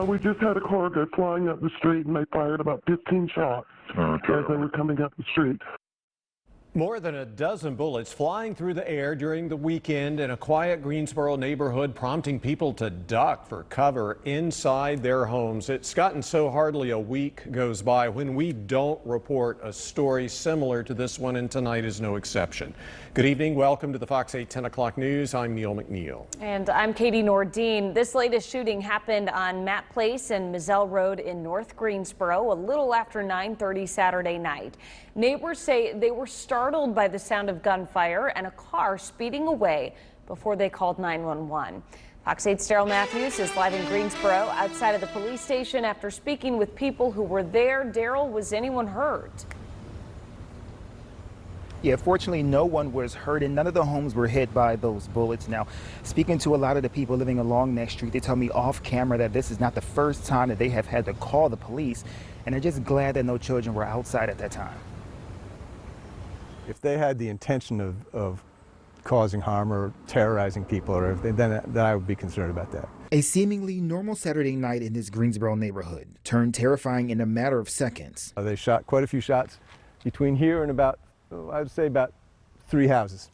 We just had a car go flying up the street, and they fired about 15 shots as they were coming up the street. More than a dozen bullets flying through the air during the weekend in a quiet Greensboro neighborhood, prompting people to duck for cover inside their homes. It's gotten so hardly a week goes by when we don't report a story similar to this one, and tonight is no exception. Good evening. Welcome to the Fox 8 10 o'clock news. I'm Neil McNeil. And I'm Katie Nordine. This latest shooting happened on Matt Place and Mizell Road in North Greensboro a little after 9:30 Saturday night. Neighbors say they were startled by the sound of gunfire and a car speeding away before they called 911. Fox 8's Daryl Matthews is live in Greensboro outside of the police station after speaking with people who were there. Daryl, was anyone hurt? Yeah, fortunately, no one was hurt and none of the homes were hit by those bullets. Now, speaking to a lot of the people living along that street, they tell me off camera that this is not the first time that they have had to call the police, and they're just glad that no children were outside at that time. If they had the intention of causing harm or terrorizing people, or if they, then I would be concerned about that. A seemingly normal Saturday night in this Greensboro neighborhood turned terrifying in a matter of seconds. They shot quite a few shots between here and about, I would say about 3 houses.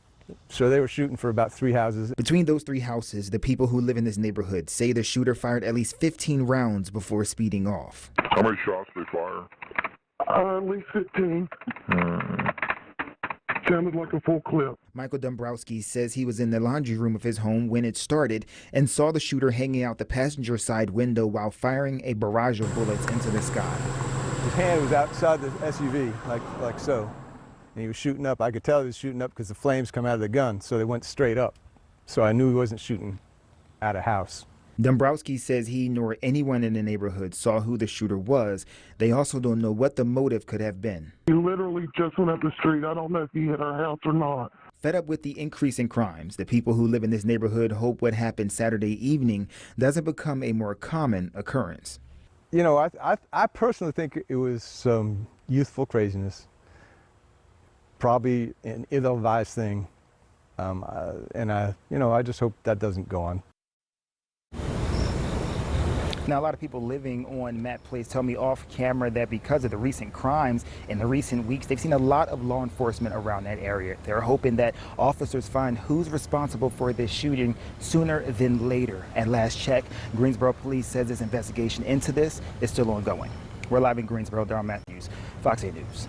So they were shooting for about 3 houses. Between those 3 houses, the people who live in this neighborhood say the shooter fired at least 15 rounds before speeding off. How many shots did they fire? At least 15. Sounded like a full clip. Michael Dombrowski says he was in the laundry room of his home when it started and saw the shooter hanging out the passenger side window while firing a barrage of bullets into the sky. His hand was outside the SUV, like so. And he was shooting up. I could tell he was shooting up because the flames come out of the gun, so they went straight up. So I knew he wasn't shooting at a house. Dombrowski says he nor anyone in the neighborhood saw who the shooter was. They also don't know what the motive could have been. He literally just went up the street. I don't know if he hit our house or not. Fed up with the increase in crimes, the people who live in this neighborhood hope what happened Saturday evening doesn't become a more common occurrence. You know, I personally think it was some youthful craziness, probably an ill-advised thing, and I just hope that doesn't go on. Now, a lot of people living on Matt Place tell me off camera that because of the recent crimes in the recent weeks, they've seen a lot of law enforcement around that area. They're hoping that officers find who's responsible for this shooting sooner than later. At last check, Greensboro Police says this investigation into this is still ongoing. We're live in Greensboro. Daryl Matthews, Fox 8 News.